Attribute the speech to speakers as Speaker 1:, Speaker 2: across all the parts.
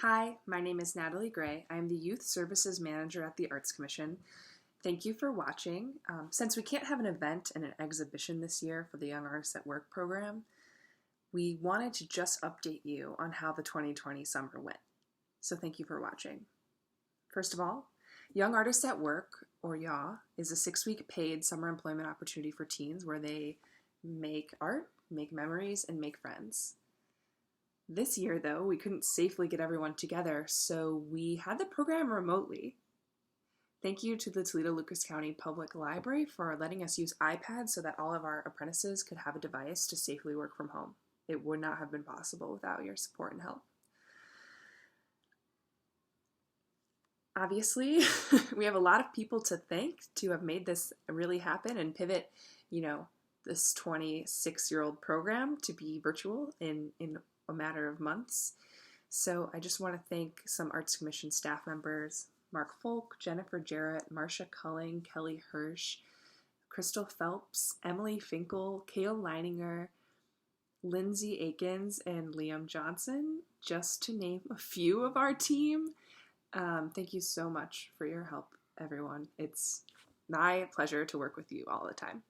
Speaker 1: Hi, my name is Natalie Gray. I am the Youth Services Manager at the Arts Commission. Thank you for watching. Since we can't have an event and an exhibition this year for the Young Artists at Work program, we wanted to just update you on how the 2020 summer went. So thank you for watching. First of all, Young Artists at Work, or YAAW, is a 6-week paid summer employment opportunity for teens where they make art, make memories, and make friends. This year, though, we couldn't safely get everyone together, so we had the program remotely. Thank you to the Toledo Lucas County Public Library for letting us use iPads so that all of our apprentices could have a device to safely work from home. It would not have been possible without your support and help. Obviously, we have a lot of people to thank to have made this really happen and pivot, this 26-year-old program to be virtual in a matter of months. So I just want to thank some Arts Commission staff members, Mark Folk, Jennifer Jarrett, Marcia Culling, Kelly Hirsch, Crystal Phelps, Emily Finkel, Kale Leininger, Lindsay Akins, and Liam Johnson, just to name a few of our team. Thank you so much for your help, everyone. It's my pleasure to work with you all the time.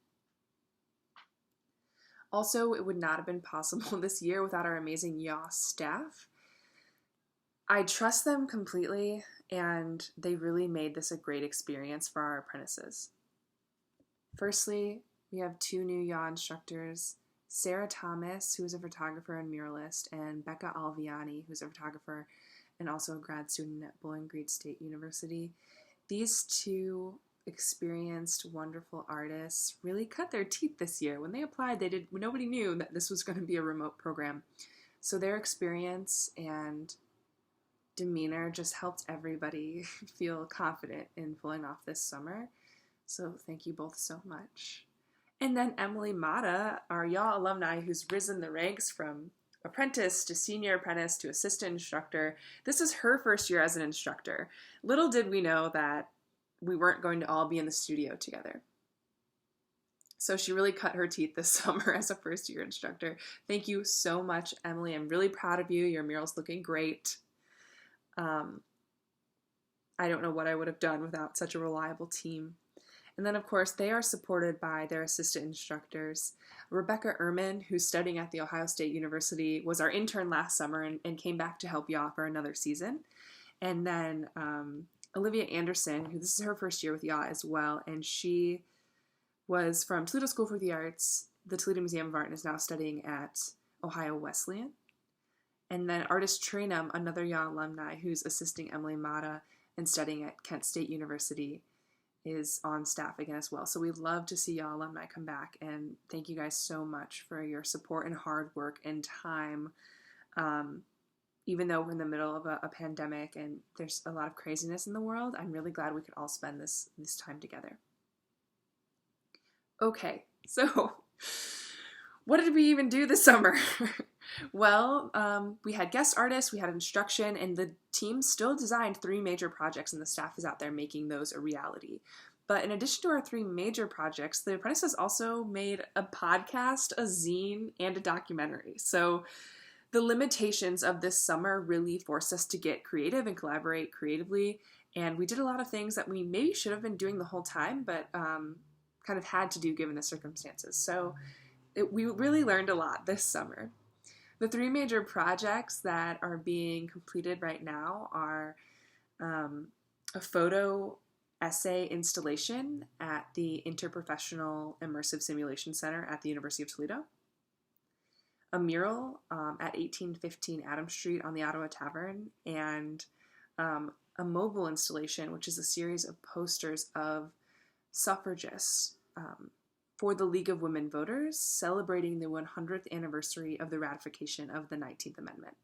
Speaker 1: Also, it would not have been possible this year without our amazing YAAW staff. I trust them completely, and they really made this a great experience for our apprentices. Firstly, we have 2 new YAAW instructors, Sarah Thomas, who is a photographer and muralist, and Becca Alviani, who's a photographer and also a grad student at Bowling Green State University. These 2 experienced, wonderful artists really cut their teeth this year. When they applied, nobody knew that this was going to be a remote program. So their experience and demeanor just helped everybody feel confident in pulling off this summer. So thank you both so much. And then Emily Mata, our YAAW alumni who's risen the ranks from apprentice to senior apprentice to assistant instructor. This is her first year as an instructor. Little did we know that we weren't going to all be in the studio together. So she really cut her teeth this summer as a first year instructor. Thank you so much, Emily. I'm really proud of you. Your mural's looking great. I don't know what I would have done without such a reliable team. And then, of course, they are supported by their assistant instructors. Rebecca Ehrman, who's studying at The Ohio State University, was our intern last summer and came back to help YAAW for another season. And then Olivia Anderson, who this is her first year with YAAW as well, and she was from Toledo School for the Arts, the Toledo Museum of Art, and is now studying at Ohio Wesleyan. And then Artist Trainum, another YAAW alumni who's assisting Emily Mata and studying at Kent State University, is on staff again as well. So we'd love to see YAAW alumni come back, and thank you guys so much for your support and hard work and time. Even though we're in the middle of a pandemic and there's a lot of craziness in the world, I'm really glad we could all spend this time together. Okay, so what did we even do this summer? Well, we had guest artists, we had instruction, and the team still designed 3 major projects, and the staff is out there making those a reality. But in addition to our 3 major projects, the apprentices also made a podcast, a zine, and a documentary. So the limitations of this summer really forced us to get creative and collaborate creatively, and we did a lot of things that we maybe should have been doing the whole time, but kind of had to do given the circumstances. So we really learned a lot this summer. The 3 major projects that are being completed right now are a photo essay installation at the Interprofessional Immersive Simulation Center at the University of Toledo, a mural at 1815 Adam Street on the Ottawa Tavern, and a mobile installation, which is a series of posters of suffragists for the League of Women Voters, celebrating the 100th anniversary of the ratification of the 19th Amendment.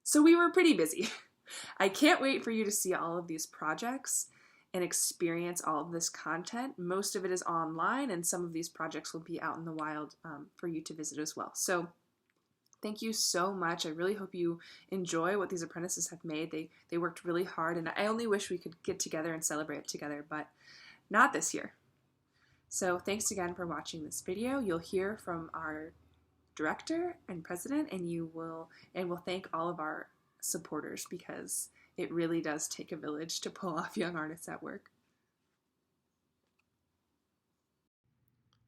Speaker 1: So we were pretty busy. I can't wait for you to see all of these projects and experience all of this content. Most of it is online, and some of these projects will be out in the wild for you to visit as well. So thank you so much. I really hope you enjoy what these apprentices have made. They worked really hard, and I only wish we could get together and celebrate it together, but not this year. So thanks again for watching this video. You'll hear from our director and president, and we'll thank all of our supporters, because it really does take a village to pull off young artists at work.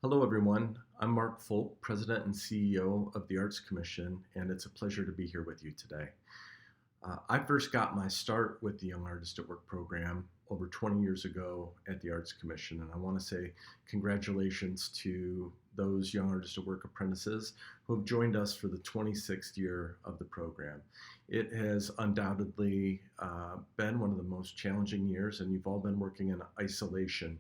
Speaker 2: Hello everyone, I'm Mark Folk, President and CEO of the Arts Commission, and it's a pleasure to be here with you today. I first got my start with the Young Artist at Work program over 20 years ago at the Arts Commission, and I want to say congratulations to those Young Artist at Work apprentices who have joined us for the 26th year of the program. It has undoubtedly been one of the most challenging years, and you've all been working in isolation.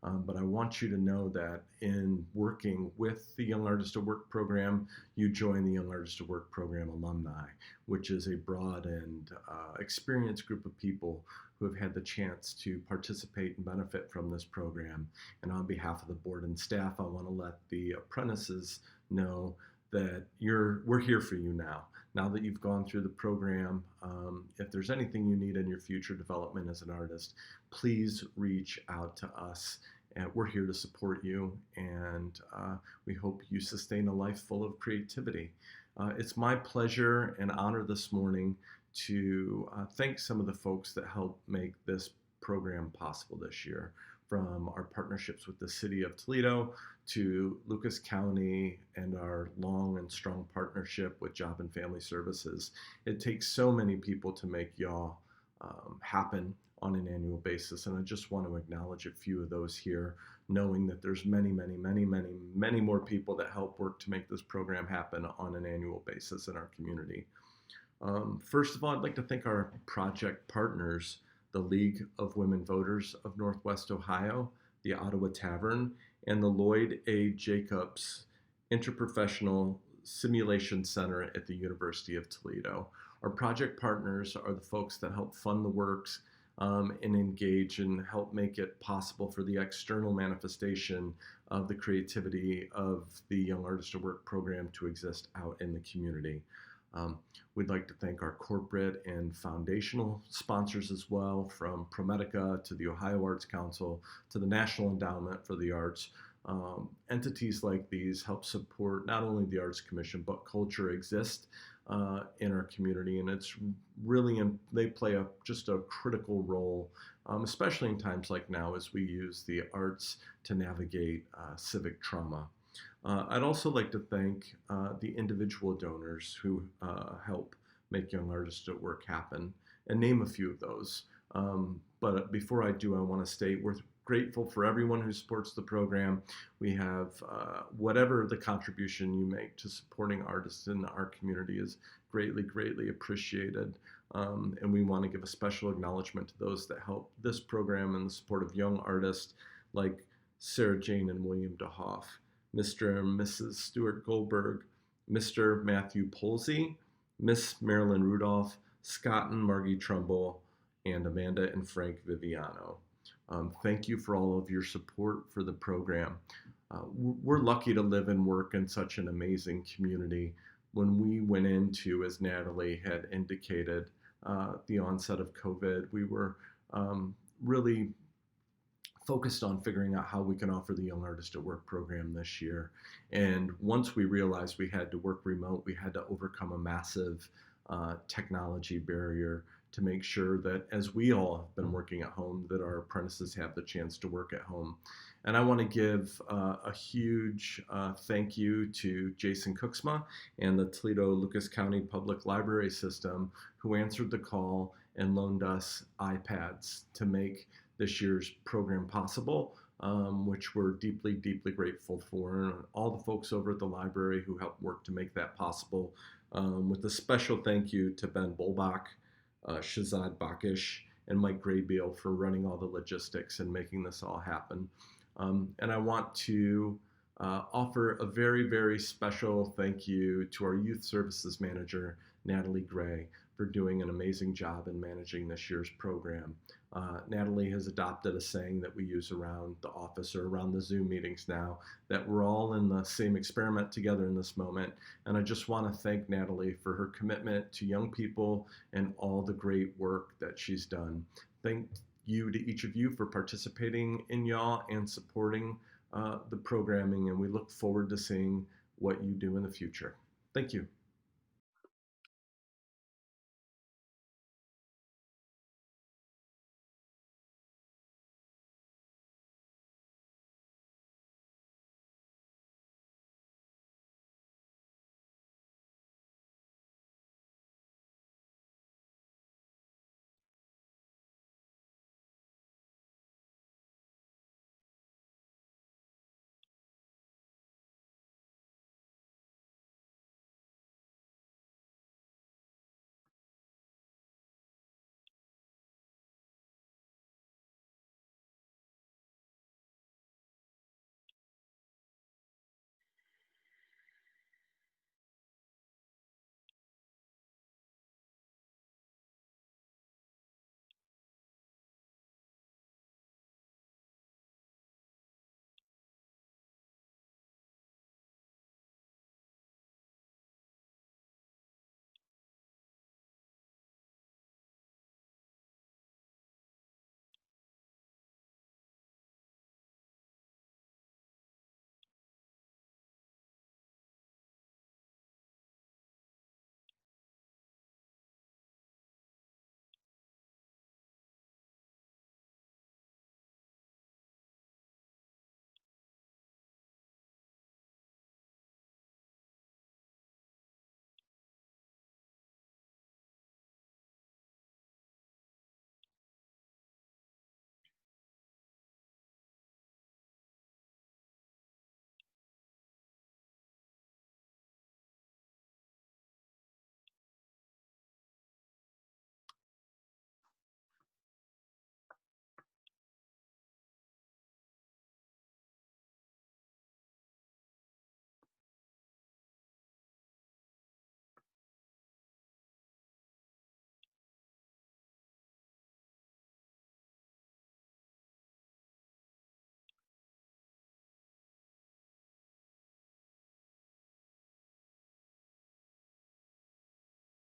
Speaker 2: But I want you to know that in working with the Young Artist at Work program, you join the Young Artist at Work program alumni, which is a broad and experienced group of people who have had the chance to participate and benefit from this program. And on behalf of the board and staff, I want to let the apprentices know that we're here for you now. Now that you've gone through the program, if there's anything you need in your future development as an artist, please reach out to us. And we're here to support you, and we hope you sustain a life full of creativity. It's my pleasure and honor this morning to thank some of the folks that helped make this program possible this year, from our partnerships with the City of Toledo to Lucas County and our long and strong partnership with Job and Family Services. It takes so many people to make YAAW happen on an annual basis, and I just want to acknowledge a few of those here, knowing that there's many more people that help work to make this program happen on an annual basis in our community. First of all, I'd like to thank our project partners, the League of Women Voters of Northwest Ohio, the Ottawa Tavern, and the Lloyd A. Jacobs Interprofessional Simulation Center at the University of Toledo. Our project partners are the folks that help fund the works and engage and help make it possible for the external manifestation of the creativity of the Young Artist at Work program to exist out in the community. We'd like to thank our corporate and foundational sponsors as well, from ProMedica to the Ohio Arts Council to the National Endowment for the Arts. Entities like these help support not only the Arts Commission, but culture exist in our community, and it's really, they play just a critical role, especially in times like now as we use the arts to navigate civic trauma. I'd also like to thank the individual donors who help make Young Artists at Work happen, and name a few of those. But before I do, I want to state we're grateful for everyone who supports the program. We have whatever the contribution you make to supporting artists in our community is greatly appreciated. And we want to give a special acknowledgement to those that help this program in the support of young artists like Sarah Jane and William DeHoff, Mr. and Mrs. Stuart Goldberg, Mr. Matthew Polsey, Miss Marilyn Rudolph, Scott and Margie Trumbull, and Amanda and Frank Viviano. Thank you for all of your support for the program. We're lucky to live and work in such an amazing community. When we went into, as Natalie had indicated, the onset of COVID, we were really focused on figuring out how we can offer the Young Artist at Work program this year. And once we realized we had to work remote, we had to overcome a massive technology barrier to make sure that, as we all have been working at home, that our apprentices have the chance to work at home. And I want to give a huge thank you to Jason Cooksma and the Toledo Lucas County Public Library System, who answered the call and loaned us iPads to make this year's program possible, which we're deeply grateful for. And all the folks over at the library who helped work to make that possible, with a special thank you to Ben Bolbach, Shazad Bakish, and Mike Graybeal for running all the logistics and making this all happen. And I want to offer a very special thank you to our Youth Services Manager, Natalie Gray, for doing an amazing job in managing this year's program. Natalie has adopted a saying that we use around the office or around the Zoom meetings now, that we're all in the same experiment together in this moment. And I just want to thank Natalie for her commitment to young people and all the great work that she's done. Thank you to each of you for participating in YAAW and supporting the programming, and we look forward to seeing what you do in the future. Thank you.